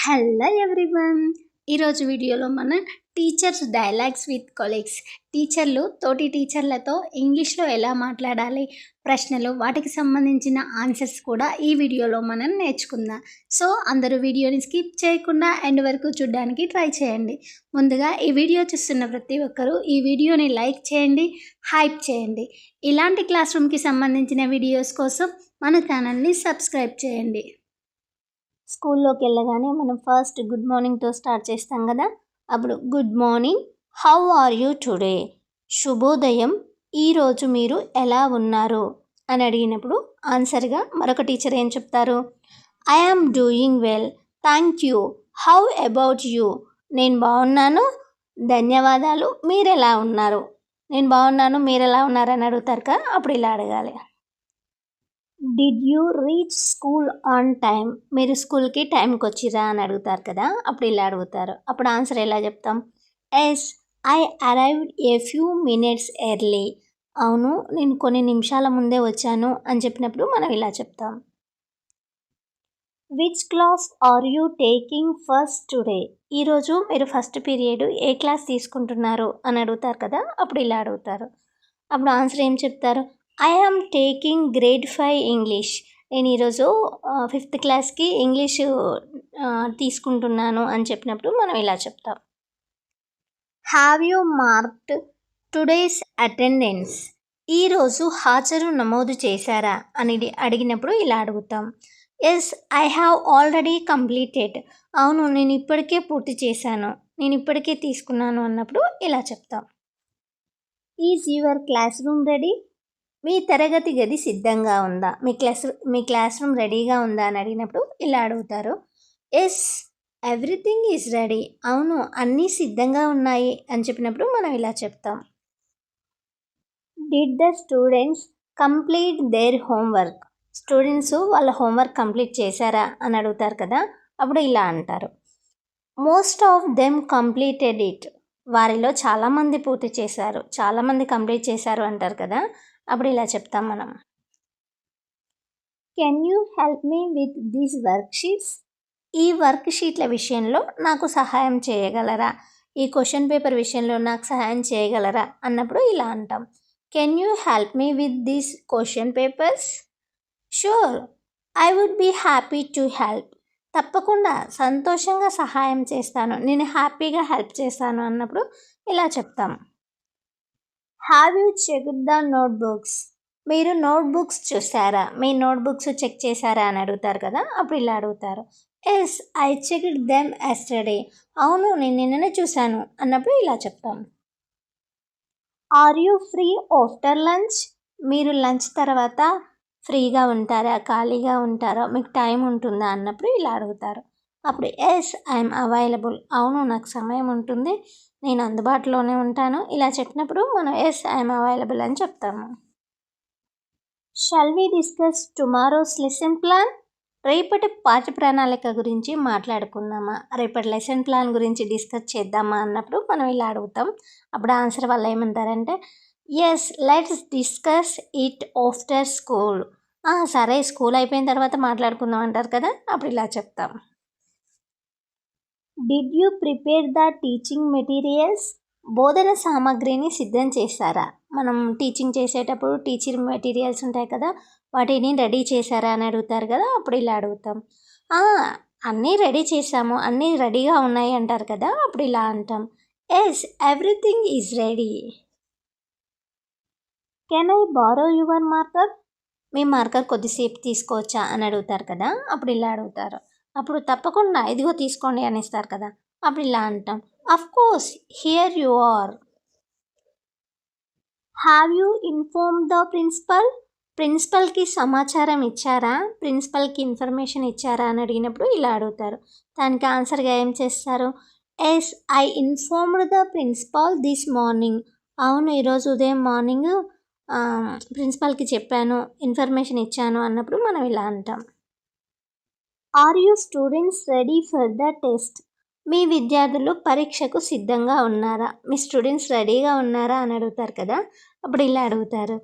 Hello everyone. ఈరోజు వీడియోలో మన టీచర్స్ డైలాగ్స్ విత్ కొలీగ్స్, టీచర్లు తోటి టీచర్లతో ఇంగ్లీష్లో ఎలా మాట్లాడాలి, ప్రశ్నలు వాటికి సంబంధించిన ఆన్సర్స్ కూడా ఈ వీడియోలో మనం నేర్చుకుందాం. సో అందరూ వీడియోని స్కిప్ చేయకుండా ఎండ్ వరకు చూడడానికి ట్రై చేయండి. ముందుగా ఈ వీడియో చూస్తున్న ప్రతి ఒక్కరూ ఈ వీడియోని లైక్ చేయండి, హైప్ చేయండి. ఇలాంటి క్లాస్ రూమ్కి సంబంధించిన వీడియోస్ కోసం మన ఛానల్ని సబ్స్క్రైబ్ చేయండి. స్కూల్లోకి వెళ్ళగానే మనం ఫస్ట్ గుడ్ మార్నింగ్తో స్టార్ట్ చేస్తాం కదా. అప్పుడు good morning, how are you today, శుభోదయం, ఈరోజు మీరు ఎలా ఉన్నారు అని అడిగినప్పుడు ఆన్సర్గా మరొక టీచర్ ఏం చెప్తారు? I am doing well, thank you, how about you, నేను బాగున్నాను, ధన్యవాదాలు, మీరు ఎలా ఉన్నారు. నేను బాగున్నాను, మీరు ఎలా ఉన్నారు అని అడుగుతారు కదా, అప్పుడు ఇలా అడగాలి. Did you reach school on time, మీరు స్కూల్కి టైంకి వచ్చిరా అని అడుగుతారు కదా, అప్పుడు ఇలా అడుగుతారు. అప్పుడు ఆన్సర్ ఎలా చెప్తాం? Yes, I arrived a few minutes early, అవును నేను కొన్ని నిమిషాల ముందే వచ్చాను అని చెప్పినప్పుడు మనం ఇలా చెప్తాం. Which class are you taking first today, ఈరోజు మీరు ఫస్ట్ పీరియడ్ ఏ క్లాస్ తీసుకుంటున్నారు అని అడుగుతారు కదా, అప్పుడు ఇలా అడుగుతారు. అప్పుడు ఆన్సర్ ఏం చెప్తారు? I am taking grade 5 English, నేను ఈరోజు 5th క్లాస్కి ఇంగ్లీషు తీసుకుంటున్నాను అని చెప్పినప్పుడు మనం ఇలా చెప్తాం. Have you marked today's attendance, ఈరోజు హాజరు నమోదు చేశారా అని అడిగినప్పుడు ఇలా అడుగుతాం. Yes, I have already completed, అవును నేను ఇప్పటికే పూర్తి చేశాను, నేను ఇప్పటికే తీసుకున్నాను అన్నప్పుడు ఇలా చెప్తాం. Is your classroom ready, మీ తరగతి గది సిద్ధంగా ఉందా, మీ క్లాస్ రూమ్ రెడీగా ఉందా అని అడిగినప్పుడు ఇలా అడుగుతారు. ఎస్, ఎవ్రీథింగ్ ఈజ్ రెడీ, అవును అన్నీ సిద్ధంగా ఉన్నాయి అని చెప్పినప్పుడు మనం ఇలా చెప్తాం. Did the students complete there homework, students వాళ్ళ హోంవర్క్ కంప్లీట్ చేశారా అని అడుగుతారు కదా, అప్పుడు ఇలా అంటారు. Most of them completed it, వారిలో చాలామంది పూర్తి చేశారు, చాలామంది కంప్లీట్ చేశారు అంటారు కదా, అప్పుడు ఇలా చెప్తాం మనం. Can you help me with these work sheets, ఈ వర్క్ షీట్ల విషయంలో నాకు సహాయం చేయగలరా, ఈ క్వశ్చన్ పేపర్ విషయంలో నాకు సహాయం చేయగలరా అన్నప్పుడు ఇలా అంటాం. Can you help me with these question papers, sure, I would be happy to help, తప్పకుండా సంతోషంగా సహాయం చేస్తాను, నేను హ్యాపీగా హెల్ప్ చేస్తాను అన్నప్పుడు ఇలా చెప్తాం. Have you checked the notebooks, మీరు నోట్బుక్స్ చూసారా, మీ నోట్బుక్స్ చెక్ చేశారా అని అడుగుతారు కదా, అప్పుడు ఇలా అడుగుతారు. Yes, I checked them yesterday, అవును నేను నిన్ననే చూశాను అన్నప్పుడు ఇలా చెప్తాం. Are you free after lunch, మీరు లంచ్ తర్వాత ఫ్రీగా ఉంటారా, ఖాళీగా ఉంటారా, మీకు టైం ఉంటుందా అన్నప్పుడు ఇలా అడుగుతారు. అప్పుడు ఎస్, ఐఎమ్ అవైలబుల్, అవును నాకు సమయం ఉంటుంది, నేను అందుబాటులోనే ఉంటాను, ఇలా చెప్పినప్పుడు మనం ఎస్, ఐఎమ్ అవైలబుల్ అని చెప్తాము. Shall we discuss tomorrow's lesson plan, రేపటి పాఠ్య ప్రణాళిక గురించి మాట్లాడుకుందామా, రేపటి లెసన్ ప్లాన్ గురించి డిస్కస్ చేద్దామా అన్నప్పుడు మనం ఇలా అడుగుతాం. అప్పుడు ఆన్సర్ వాళ్ళు ఏమంటారంటే yes, let's discuss it after school, సరే స్కూల్ అయిపోయిన తర్వాత మాట్లాడుకుందాం అంటారు కదా, అప్పుడు ఇలా చెప్తాం. Did you prepare the teaching materials, బోధన సామాగ్రిని సిద్ధం చేశారా, మనం టీచింగ్ చేసేటప్పుడు టీచింగ్ మెటీరియల్స్ ఉంటాయి కదా, వాటిని రెడీ చేశారా అని అడుగుతారు కదా, అప్పుడు ఇలా అడుగుతాం. అన్నీ రెడీ చేసాము, అన్నీ రెడీగా ఉన్నాయి అంటారు కదా, అప్పుడు ఇలా అంటాం. Yes, everything is ready. Can I borrow your marker, మీ మార్కర్ కొద్దిసేపు తీసుకోవచ్చా అని అడుగుతారు కదా, అప్పుడు ఇలా అడుగుతారు. అప్పుడు తప్పకుండా ఇదిగో తీసుకోండి అని ఇస్తారు కదా, అప్పుడు ఇలా అంటాం. Of course, here you are. Have you inform the principal, ప్రిన్సిపల్కి సమాచారం ఇచ్చారా, ప్రిన్సిపల్కి ఇన్ఫర్మేషన్ ఇచ్చారా అని అడిగినప్పుడు ఇలా అడుగుతారు. దానికి ఆన్సర్గా ఏం చేస్తారు? Yes, I informed the principal this morning, అవును ఈరోజు ఉదయం మార్నింగ్ ప్రిన్సిపాల్కి చెప్పాను, ఇన్ఫర్మేషన్ ఇచ్చాను అన్నప్పుడు మనం ఇలా అంటాం. Are you students ready for the test, మీ విద్యార్థులు పరీక్షకు సిద్ధంగా ఉన్నారా, మీ స్టూడెంట్స్ రెడీగా ఉన్నారా అని అడుగుతారు కదా, అప్పుడు ఇలా అడుగుతారు.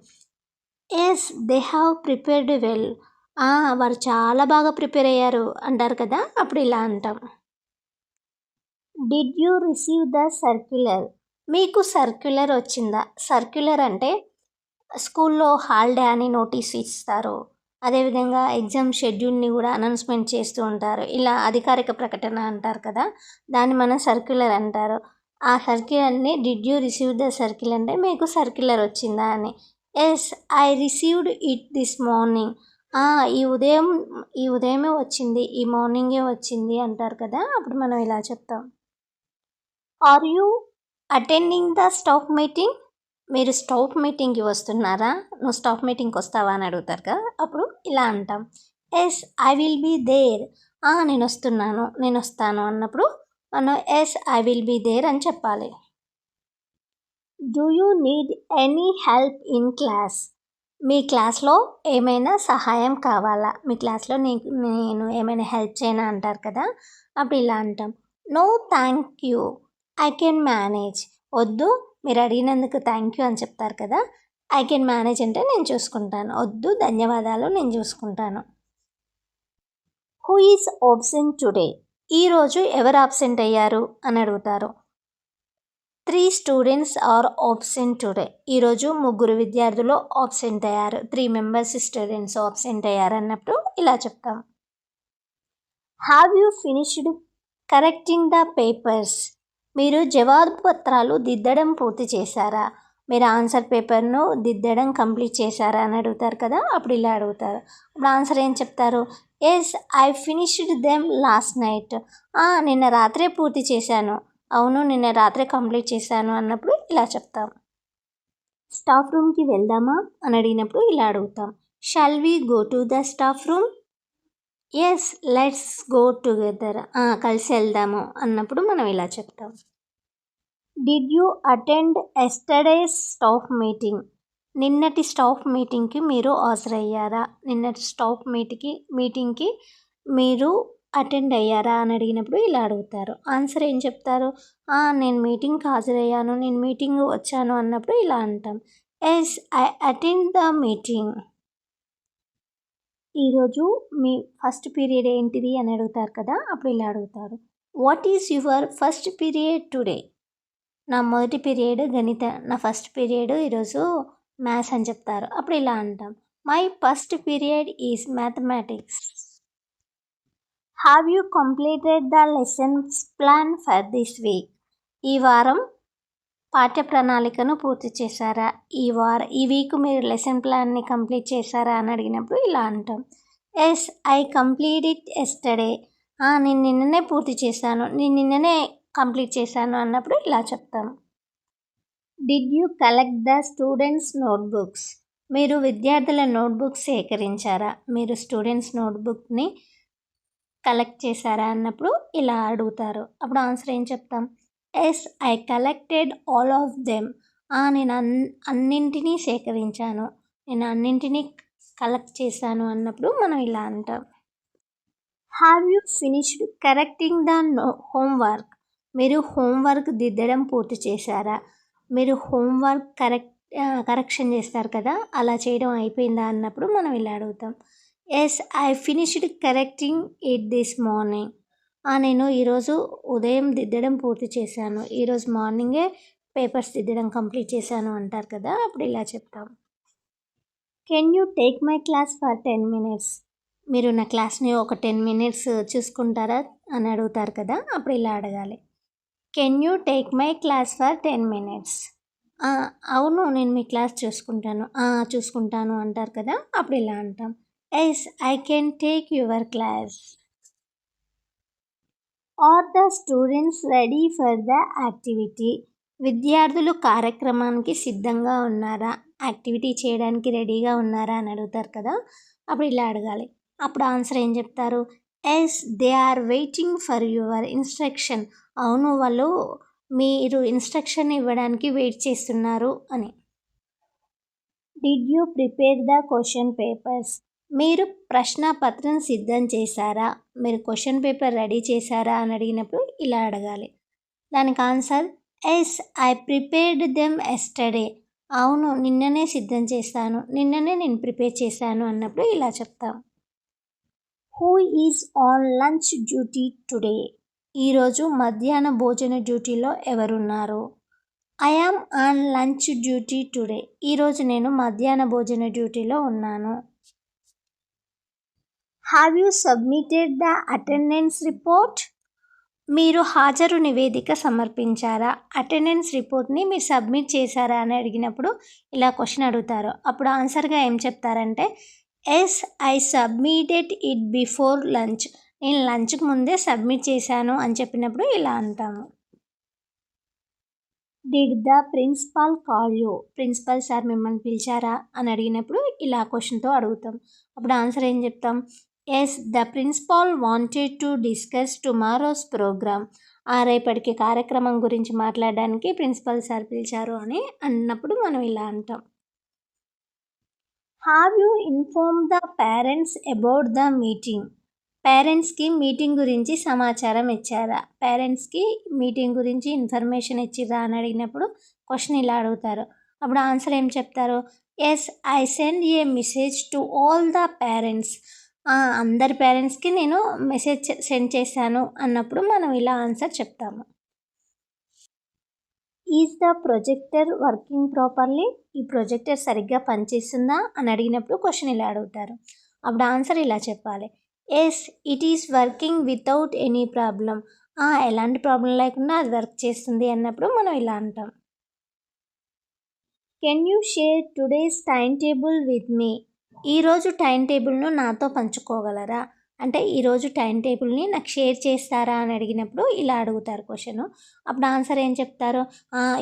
Yes, they have prepared well, వారు చాలా బాగా ప్రిపేర్ అయ్యారు అంటారు కదా, అప్పుడు ఇలా అంటాం. Did you receive the circular? మీకు సర్క్యులర్ వచ్చిందా? సర్క్యులర్ అంటే స్కూల్లో హాలిడే అని నోటీస్ ఇస్తారు. అదేవిధంగా ఎగ్జామ్ షెడ్యూల్ని కూడా అనౌన్స్మెంట్ చేస్తూ ఉంటారు. ఇలా అధికారిక ప్రకటన అంటారు కదా, దాన్ని మనం సర్క్యులర్ అంటారు. ఆ సర్క్యులర్ని did you receive the circular అంటే మీకు సర్క్యులర్ వచ్చిందా అని. Yes I received it this morning. ఈ ఉదయమే వచ్చింది, ఈ మార్నింగే వచ్చింది అంటారు కదా, అప్పుడు మనం ఇలా చెప్తాం. Are you attending the staff meeting? మీరు స్టాఫ్ మీటింగ్కి వస్తున్నారా? నువ్వు స్టాఫ్ మీటింగ్కి వస్తావా అని అడుగుతారు కదా, అప్పుడు ఇలా అంటాం. Yes I will be there. నేను వస్తాను అన్నప్పుడు మనం yes I will be there అని చెప్పాలి. Do you need any help in class? మీ క్లాస్లో ఏమైనా సహాయం కావాలా? మీ క్లాస్లో నేను ఏమైనా హెల్ప్ చేయనా అంటారు కదా, అప్పుడు ఇలా అంటాం. No thank you, I can manage. వద్దు, మీరు అడిగినందుకు థ్యాంక్ యూ అని చెప్తారు కదా, ఐ కెన్ మేనేజ్ అంటే నేను చూసుకుంటాను. వద్దు, ధన్యవాదాలు, నేను చూసుకుంటాను. Who is absent today? ఈరోజు ఎవరు ఆబ్సెంట్ అయ్యారు అని అడుగుతారు. 3 స్టూడెంట్స్ ఆర్ ఆబ్సెంట్ టుడే. ఈరోజు 3 విద్యార్థులు ఆబ్సెంట్ అయ్యారు. 3 మెంబర్స్ స్టూడెంట్స్ ఆబ్సెంట్ అయ్యారు అన్నప్పుడు ఇలా చెప్తాం. Have you finished correcting the papers? మీరు జవాబు పత్రాలు దిద్దడం పూర్తి చేశారా? మీరు ఆన్సర్ పేపర్ను దిద్దడం కంప్లీట్ చేశారా అని అడుగుతారు కదా, అప్పుడు ఇలా అడుగుతారు. అప్పుడు ఆన్సర్ ఏం చెప్తారు? Yes I finished them last night. నిన్న రాత్రే పూర్తి చేశాను. అవును, నిన్న రాత్రే కంప్లీట్ చేశాను అన్నప్పుడు ఇలా చెప్తాం. స్టాఫ్ రూమ్కి వెళ్దామా అని అడిగినప్పుడు ఇలా అడుగుతాం. Shall we go to the staff room? Yes let's go together. కలిసి వెళ్దాము అన్నప్పుడు మనం ఇలా చెప్తాం. Did you attend yesterday's staff meeting? నిన్నటి స్టాఫ్ మీటింగ్కి మీరు హాజరయ్యారా? నిన్నటి స్టాఫ్ మీటింగ్కి మీరు అటెండ్ అయ్యారా అని అడిగినప్పుడు ఇలా అడుగుతారు. ఆన్సర్ ఏం చెప్తారు? నేను మీటింగ్కి హాజరయ్యాను, నేను మీటింగ్ వచ్చాను అన్నప్పుడు ఇలా అంటాం. Yes I attend the meeting. ఈరోజు మీ ఫస్ట్ పీరియడ్ ఏంటిది అని అడుగుతారు కదా, అప్పుడు ఇలా అడుగుతారు. What is your first period today? నా మొదటి పీరియడ్ గణిత, నా ఫస్ట్ పీరియడ్ ఈరోజు మ్యాథ్స్ అని చెప్తారు. అప్పుడు ఇలా అంటాం. My first period is mathematics. Have you completed the lessons plan for this week? ఈ వారం పాఠ్య ప్రణాళికను పూర్తి చేశారా? ఈ వీక్ మీరు లెసన్ ప్లాన్ని కంప్లీట్ చేశారా అని అడిగినప్పుడు ఇలా అంటాం. Yes I complete it yesterday. నేను నిన్ననే పూర్తి చేశాను, నేను నిన్ననే కంప్లీట్ చేశాను అన్నప్పుడు ఇలా చెప్తాం. Did you collect the students notebooks? మీరు విద్యార్థుల నోట్బుక్స్ సేకరించారా? మీరు స్టూడెంట్స్ నోట్బుక్ని కలెక్ట్ చేశారా అన్నప్పుడు ఇలా అడుగుతారు. అప్పుడు ఆన్సర్ ఏం చెప్తాం? Yes I collected all of them. నేను అన్నింటినీ సేకరించాను, నేను అన్నింటినీ కలెక్ట్ చేశాను అన్నప్పుడు మనం ఇలా అంటాం. Have you finished correcting the homework? మీరు హోంవర్క్ దిద్దడం పూర్తి చేశారా? మీరు హోంవర్క్ కరెక్షన్ చేస్తారు కదా, అలా చేయడం అయిపోయిందా అన్నప్పుడు మనం ఇలా అడుగుతాం. Yes I finished correcting it this morning. నేను ఈరోజు ఉదయం దిద్దడం పూర్తి చేశాను, ఈరోజు మార్నింగే పేపర్స్ దిద్దడం కంప్లీట్ చేశాను అంటారు కదా, అప్పుడు ఇలా చెప్తాం. Can you take my class for 10 minutes? మీరు నా క్లాస్ని ఒక 10 minutes చూసుకుంటారా అని అడుగుతారు కదా, అప్పుడు ఇలా అడగాలి. Can you take my class for 10 minutes? అవును, నేను మీ క్లాస్ చూసుకుంటాను అంటారు కదా, అప్పుడు ఇలా అంటాం. Yes I can take your class. Are the students ready for the activity? విద్యార్థులు కార్యక్రమానికి సిద్ధంగా ఉన్నారా, యాక్టివిటీ చేయడానికి రెడీగా ఉన్నారా అని అడుగుతారు కదా, అప్పుడు ఇలా అడగాలి. అప్పుడు ఆన్సర్ ఏం చెప్తారు? Yes they are waiting for your instruction. అవును, వాళ్ళు మీరు ఇన్స్ట్రక్షన్ ఇవ్వడానికి వెయిట్ చేస్తున్నారు అని. Did you prepare the question papers? మీరు ప్రశ్నపత్రం సిద్ధం చేశారా, మీరు క్వశ్చన్ పేపర్ రెడీ చేశారా అని అడిగినప్పుడు ఇలా అడగాలి. దానికి answer yes I prepared them yesterday. అవును, నిన్ననే సిద్ధం చేశాను, నిన్ననే నేను ప్రిపేర్ చేశాను అన్నప్పుడు ఇలా చెప్తాం. Who is on lunch duty today? ఈరోజు మధ్యాహ్న భోజన డ్యూటీలో ఎవరున్నారు? I am on lunch duty today. ఈరోజు నేను మధ్యాహ్న భోజన డ్యూటీలో ఉన్నాను. Have you submitted the attendance report? మీరు హాజరు నివేదిక సమర్పించారా? అటెండెన్స్ రిపోర్ట్ని మీరు సబ్మిట్ చేశారా అని అడిగినప్పుడు ఇలా క్వశ్చన్ అడుగుతారు. అప్పుడు ఆన్సర్గా ఏం చెప్తారంటే yes I submitted it before lunch. నేను లంచ్కి ముందే సబ్మిట్ చేశాను అని చెప్పినప్పుడు ఇలా అంటాము. Did the principal call you? Principal sir మిమ్మల్ని పిలిచారా అని అడిగినప్పుడు ఇలా క్వశ్చన్తో అడుగుతాం. అప్పుడు ఆన్సర్ ఏం చెప్తాం? Yes the principal wanted to discuss tomorrow's programme. రేపటికి కార్యక్రమం గురించి మాట్లాడడానికి ప్రిన్సిపల్ సార్ పిలిచారు అని అన్నప్పుడు మనం ఇలా అంటాం. Have you inform the parents about the meeting? పేరెంట్స్కి మీటింగ్ గురించి సమాచారం ఇచ్చారా? పేరెంట్స్కి మీటింగ్ గురించి ఇన్ఫర్మేషన్ ఇచ్చిరా అని అడిగినప్పుడు క్వశ్చన్ ఇలా అడుగుతారు. అప్పుడు ఆన్సర్ ఏం చెప్తారు? Yes I send a message to all the parents. అందరి పేరెంట్స్కి నేను మెసేజ్ సెండ్ చేశాను అన్నప్పుడు మనం ఇలా ఆన్సర్ చెప్తాము. Is the projector working properly? ఈ ప్రొజెక్టర్ సరిగ్గా పనిచేస్తుందా అని అడిగినప్పుడు క్వశ్చన్ ఇలా అడుగుతారు. అప్పుడు ఆన్సర్ ఇలా చెప్పాలి. Yes it is working without any problem. ఎలాంటి ప్రాబ్లం లేకుండా అది వర్క్ చేస్తుంది అన్నప్పుడు మనం ఇలా అంటాం. Can you share today's time table with me? ఈరోజు టైం టేబుల్ను నాతో పంచుకోగలరా? అంటే ఈరోజు టైం టేబుల్ని నాకు షేర్ చేస్తారా అని అడిగినప్పుడు ఇలా అడుగుతారు క్వశ్చను. అప్పుడు ఆన్సర్ ఏం చెప్తారు?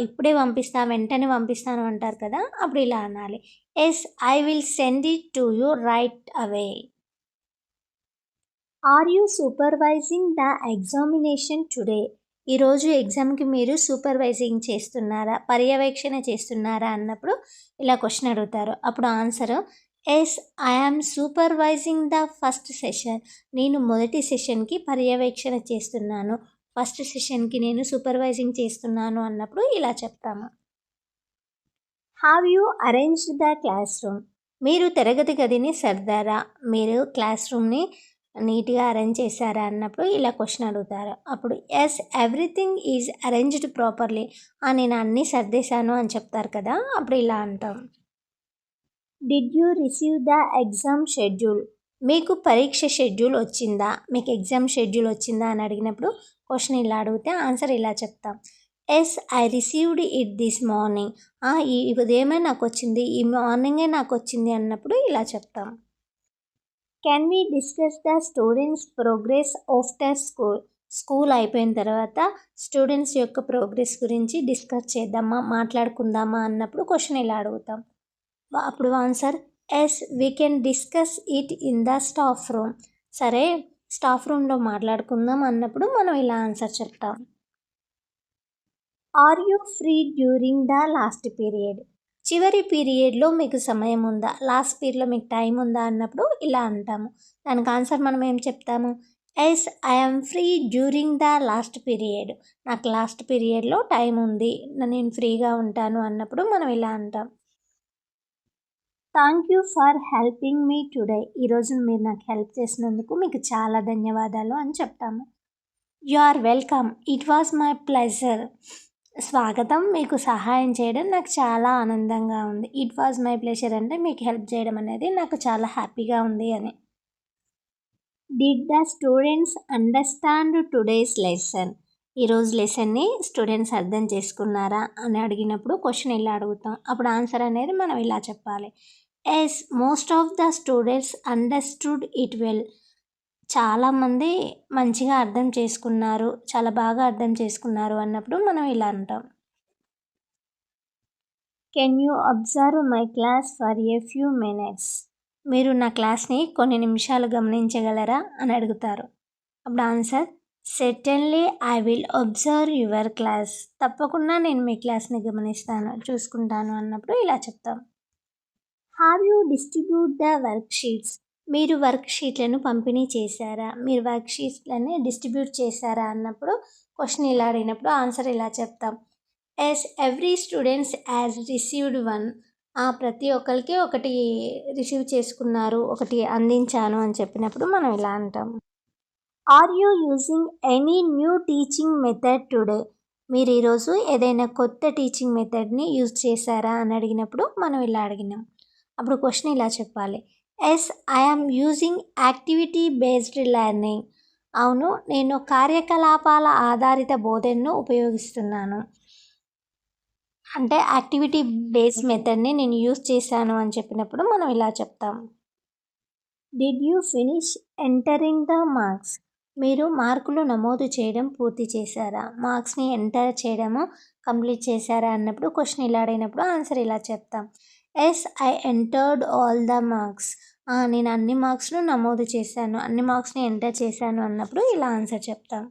ఇప్పుడే పంపిస్తా, వెంటనే పంపిస్తాను అంటారు కదా, అప్పుడు ఇలా అనాలి. Yes I will send it to you right away. Are you supervising the examination today? ఈరోజు ఎగ్జామ్కి మీరు సూపర్వైజింగ్ చేస్తున్నారా, పర్యవేక్షణ చేస్తున్నారా అన్నప్పుడు ఇలా క్వశ్చన్ అడుగుతారు. అప్పుడు answer yes I am supervising the first session. నేను మొదటి సెషన్కి పర్యవేక్షణ చేస్తున్నాను, ఫస్ట్ సెషన్కి నేను సూపర్వైజింగ్ చేస్తున్నాను అన్నప్పుడు ఇలా చెప్తాము. Have you arranged the class room? మీరు తరగతి గదిని సర్దారా, మీరు క్లాస్ రూమ్ని నీట్గా అరేంజ్ చేశారా అన్నప్పుడు ఇలా క్వశ్చన్ అడుగుతారు. అప్పుడు yes everything is arranged properly. నేను అన్నీ సర్దేశాను అని చెప్తారు కదా, అప్పుడు ఇలా అంటాం. Did you receive the exam schedule? మీకు పరీక్ష షెడ్యూల్ వచ్చిందా, మీకు ఎగ్జామ్ షెడ్యూల్ వచ్చిందా అని అడిగినప్పుడు క్వశ్చన్ ఇలా అడిగితే ఆన్సర్ ఇలా చెప్తాం. Yes I received it this morning. ఈ ఉదయమే నాకు వచ్చింది, ఈ మార్నింగే నాకు వచ్చింది అన్నప్పుడు ఇలా చెప్తాం. Can we discuss the students progress after school? School అయిపోయిన తర్వాత స్టూడెంట్స్ యొక్క ప్రోగ్రెస్ గురించి డిస్కస్ చేద్దామా, మాట్లాడుకుందామా అన్నప్పుడు క్వశ్చన్ ఇలా అడుగుతాం. అప్పుడు answer yes we can discuss it in the staff room. సరే స్టాఫ్ రూమ్లో మాట్లాడుకుందాం అన్నప్పుడు మనం ఇలా ఆన్సర్ చెప్తాం. Are you free during the last period? చివరి పీరియడ్లో మీకు సమయం ఉందా, లాస్ట్ పీరియడ్లో మీకు టైం ఉందా అన్నప్పుడు ఇలా అంటాము. దానికి ఆన్సర్ మనం ఏం చెప్తాము? Yes I am free during the last period. నాకు లాస్ట్ పీరియడ్లో టైం ఉంది, నేను ఫ్రీగా ఉంటాను అన్నప్పుడు మనం ఇలా అంటాం. Thank you for helping me today. ఈరోజు మీరు నాకు హెల్ప్ చేసినందుకు మీకు చాలా ధన్యవాదాలు అని చెప్తాము. You are welcome, it was my pleasure. స్వాగతం, మీకు సహాయం చేయడం నాకు చాలా ఆనందంగా ఉంది. ఇట్ వాజ్ మై ప్లెజర్ అంటే మీకు హెల్ప్ చేయడం అనేది నాకు చాలా హ్యాపీగా ఉంది అని. Did the students understand today's lesson? ఈరోజు లెసన్ని స్టూడెంట్స్ అర్థం చేసుకున్నారా అని అడిగినప్పుడు క్వశ్చన్ ఇలా అడుగుతాం. అప్పుడు ఆన్సర్ అనేది మనం ఇలా చెప్పాలి. Yes most of the students understood it well. చాలామంది మంచిగా అర్థం చేసుకున్నారు, చాలా బాగా అర్థం చేసుకున్నారు అన్నప్పుడు మనం ఇలా అంటాం. Can you observe my class for a few minutes? మీరు నా క్లాస్ని కొన్ని నిమిషాలు గమనించగలరా అని అడుగుతారు. అప్పుడు answer certainly I will observe your class. తప్పకుండా నేను మీ క్లాస్ని గమనిస్తాను, చూసుకుంటాను అన్నప్పుడు ఇలా చెప్తాం. Have you distribute the work sheets? మీరు వర్క్ షీట్లను పంపిణీ చేశారా, మీరు వర్క్ షీట్లని డిస్ట్రిబ్యూట్ చేశారా అన్నప్పుడు క్వశ్చన్ ఇలా అడిగినప్పుడు ఆన్సర్ ఇలా చెప్తాం. Yes every students as received one. ప్రతి ఒక్కరికి ఒకటి రిసీవ్ చేసుకున్నారు, ఒకటి అందించాను అని చెప్పినప్పుడు మనం ఇలా అంటాం. Are you using any new teaching method today? మీరు ఈరోజు ఏదైనా కొత్త టీచింగ్ మెథడ్ని యూజ్ చేశారా అని అడిగినప్పుడు మనం ఇలా అడిగినాం. అప్పుడు క్వశ్చన్ ఇలా చెప్పాలి. Yes, I am using activity based learning. అవును, నేను కార్యకలాపాల ఆధారిత బోధనను ఉపయోగిస్తున్నాను. అంటే యాక్టివిటీ బేస్డ్ మెథడ్ని నేను యూజ్ చేశాను అని చెప్పినప్పుడు మనం ఇలా చెప్తాం. Did you finish entering the marks? మీరు మార్కులు నమోదు చేయడం పూర్తి చేశారా? మార్క్స్ని ఎంటర్ చేయడము కంప్లీట్ చేశారా అన్నప్పుడు క్వశ్చన్ ఇలా అడిగినప్పుడు ఆన్సర్ ఇలా చెప్తాం. Yes, I entered all the marks. నేను అన్ని మార్క్స్ను నమోదు చేశాను, అన్ని మార్క్స్ని ఎంటర్ చేశాను అన్నప్పుడు ఇలా ఆన్సర్ చెప్తాం.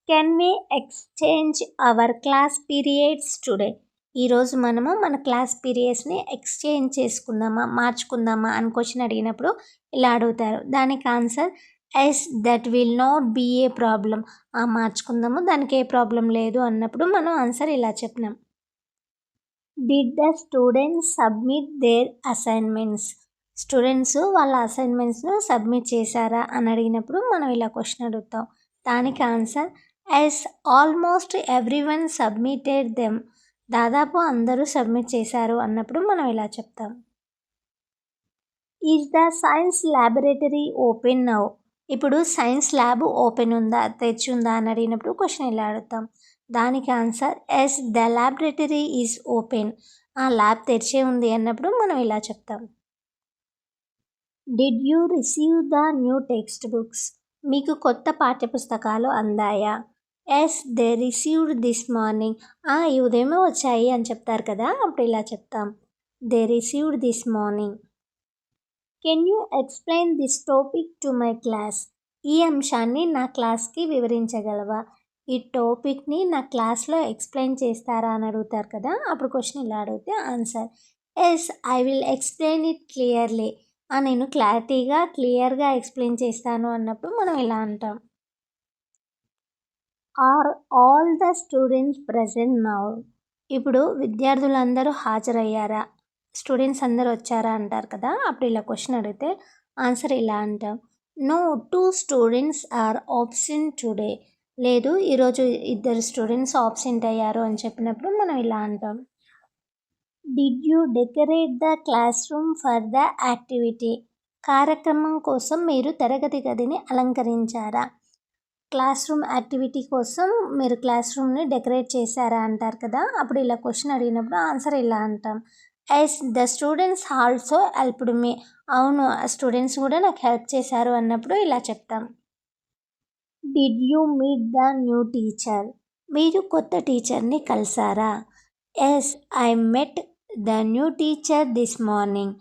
Can we exchange our class periods today? ఈరోజు మనము మన క్లాస్ పీరియడ్స్ని ఎక్స్చేంజ్ చేసుకుందామా, మార్చుకుందామా అని క్వశ్చన్ అడిగినప్పుడు ఇలా అడుగుతారు. దానికి answer yes, that will not be a problem. మార్చుకుందాము, దానికి ఏ ప్రాబ్లం లేదు అన్నప్పుడు మనం ఆన్సర్ ఇలా చెప్పినాం. Did the students submit their assignments? Students వాళ్ళ అసైన్మెంట్స్ను సబ్మిట్ చేశారా అని అడిగినప్పుడు మనం ఇలా క్వశ్చన్ అడుగుతాం. దానికి answer yes, almost everyone submitted them. దాదాపు అందరూ సబ్మిట్ చేశారు అన్నప్పుడు మనం ఇలా చెప్తాం. Is the science laboratory open now? ఇప్పుడు సైన్స్ ల్యాబ్ ఓపెన్ ఉందా, తెరిచి ఉందా అని అడిగినప్పుడు క్వశ్చన్ ఇలా అడుగుతాం. దానికి answer yes, the laboratory is open. ఆ ల్యాబ్ తెరిచే ఉంది అన్నప్పుడు మనం ఇలా చెప్తాం. Did you receive the new textbooks? మీకు కొత్త పాఠ్యపుస్తకాలు అందాయా? Yes, they received this morning. ఈ ఉదయమే వచ్చాయి అని చెప్తారు కదా, అప్పుడు ఇలా చెప్తాం. They received this morning. Can you explain this topic to my class? ఈ అంశాన్ని నా క్లాస్కి వివరించగలవా? ఈ టాపిక్ని నా క్లాస్లో ఎక్స్ప్లెయిన్ చేస్తారా అని అడుగుతారు కదా, అప్పుడు క్వశ్చన్ ఇలా అడిగితే answer yes, I will explain it clearly. నేను క్లియర్గా ఎక్స్ప్లెయిన్ చేస్తాను అన్నప్పుడు మనం ఇలా అంటాం. Are all the students present now? ఇప్పుడు విద్యార్థులందరూ హాజరయ్యారా, స్టూడెంట్స్ అందరూ వచ్చారా అంటారు కదా, అప్పుడు ఇలా క్వశ్చన్ అడిగితే ఆన్సర్ ఇలా అంటాం. No, 2 students are absent today. లేదు, ఈరోజు 2 స్టూడెంట్స్ ఆబ్సెంట్ అయ్యారు అని చెప్పినప్పుడు మనం ఇలా అంటాం. Did you decorate the class room for the activity? కార్యక్రమం కోసం మీరు తరగతి గదిని అలంకరించారా? క్లాస్ రూమ్ యాక్టివిటీ కోసం మీరు క్లాస్ రూమ్ని డెకరేట్ చేశారా అంటారు కదా, అప్పుడు ఇలా క్వశ్చన్ అడిగినప్పుడు ఆన్సర్ ఇలా అంటాం. Yes, the students also helped me. అవును, స్టూడెంట్స్ కూడా నాకు హెల్ప్ చేశారు అన్నప్పుడు ఇలా చెప్తాం. Did you meet the new teacher? మీరు కొత్త టీచర్ని కలిసారా? Yes, I met the new teacher this morning.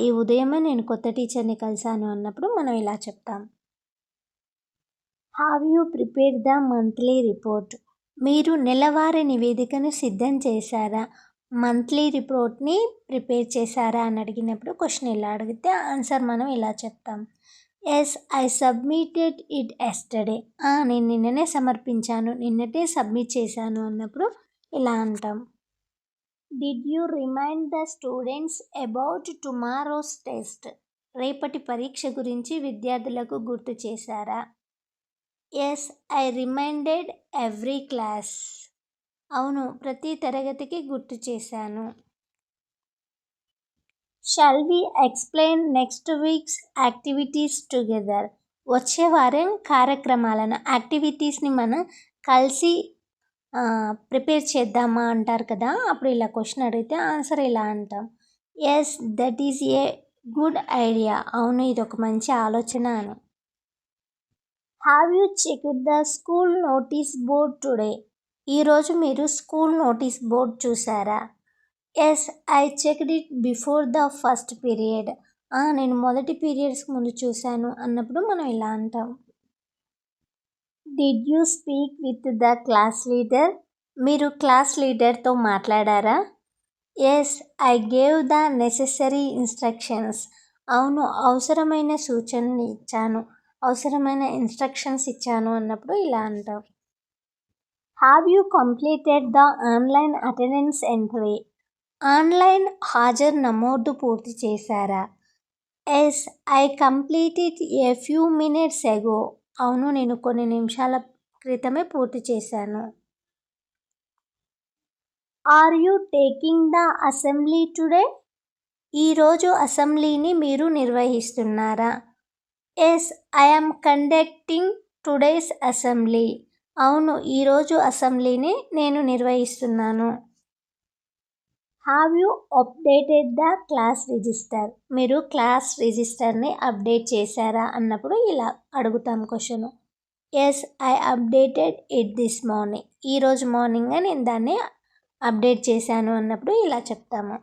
ఈ ఉదయమే నేను కొత్త టీచర్ని కలిసాను అన్నప్పుడు మనం ఇలా చెప్తాం. Have you prepared the monthly report? మీరు నెలవారీ నివేదికను సిద్ధం చేశారా? మంత్లీ రిపోర్ట్ని ప్రిపేర్ చేశారా అని అడిగినప్పుడు క్వశ్చన్ ఇలా అడిగితే ఆన్సర్ మనం ఇలా చెప్తాం. Yes, I submitted it yesterday. నేను నిన్ననే సమర్పించాను, నిన్నటే సబ్మిట్ చేశాను అన్నప్పుడు ఇలా అంటాం. Did you remind the students about tomorrow's test? రేపటి పరీక్ష గురించి విద్యార్థులకు గుర్తు చేశారా? Yes, I reminded every class. అవును, ప్రతి తరగతికి గుర్తు చేశాను. Shall we explain next week's activities together? వచ్చే వారం కార్యక్రమాలను, యాక్టివిటీస్ని మనం కలిసి ప్రిపేర్ చేద్దామా అంటారు కదా, అప్పుడు ఇలా క్వశ్చన్ అడిగితే ఆన్సర్ ఇలా అంటాం. Yes, that is a good idea. అవును, ఇది ఒక మంచి ఆలోచన అని. Have you checked the school notice board today? ఈరోజు మీరు స్కూల్ నోటీస్ బోర్డ్ చూసారా? Yes, I checked it before the first period. నేను మొదటి పీరియడ్స్ ముందు చూశాను అన్నప్పుడు మనం ఇలా అంటాం. Did you speak with the class leader? మీరు క్లాస్ లీడర్తో మాట్లాడారా? Yes, I gave the necessary instructions. అవును, అవసరమైన సూచనలు ఇచ్చాను, అవసరమైన ఇన్స్ట్రక్షన్స్ ఇచ్చాను అన్నప్పుడు ఇలా అంటాం. Have you completed the online attendance entry? Online హాజరు నమోదు పూర్తి చేశారా? Yes, I completed a few minutes ago. అవును, నేను కొన్ని నిమిషాల క్రితమే పూర్తి చేశాను. Are you taking the assembly today? ఈరోజు అసెంబ్లీని మీరు నిర్వహిస్తున్నారా? Yes, I am conducting today's assembly. అవును, ఈరోజు అసెంబ్లీని నేను నిర్వహిస్తున్నాను. Have you updated the class register? మీరు క్లాస్ రిజిస్టర్ని అప్డేట్ చేశారా అన్నప్పుడు ఇలా అడుగుతాం question. Yes, I updated it this morning. ఈరోజు మార్నింగే నేను దాన్ని అప్డేట్ చేశాను అన్నప్పుడు ఇలా చెప్తాము.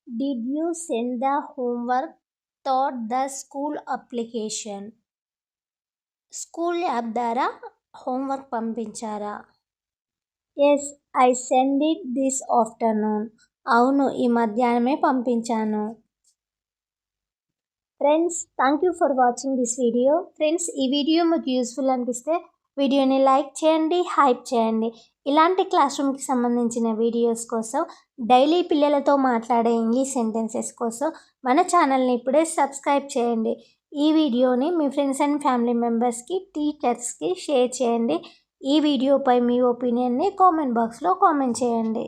Did you send the homework that the school application? School app ద్వారా హోంవర్క్ పంపించారా? Yes, I send it this afternoon. అవును, ఈ మధ్యాహ్నమే పంపించాను. Friends, thank you for watching this video. Friends, ఈ వీడియో మీకు యూస్ఫుల్ అనిపిస్తే వీడియోని లైక్ చేయండి, హైప్ చేయండి. ఇలాంటి క్లాస్ రూమ్కి సంబంధించిన వీడియోస్ కోసం, డైలీ పిల్లలతో మాట్లాడే ఇంగ్లీష్ సెంటెన్సెస్ కోసం మన ఛానల్ని ఇప్పుడే సబ్స్క్రైబ్ చేయండి. ఈ వీడియోని మీ ఫ్రెండ్స్ అండ్ ఫ్యామిలీ మెంబర్స్కి, టీచర్స్కి షేర్ చేయండి. ఈ వీడియోపై మీ ఒపీనియన్ని కామెంట్ బాక్స్లో కామెంట్ చేయండి.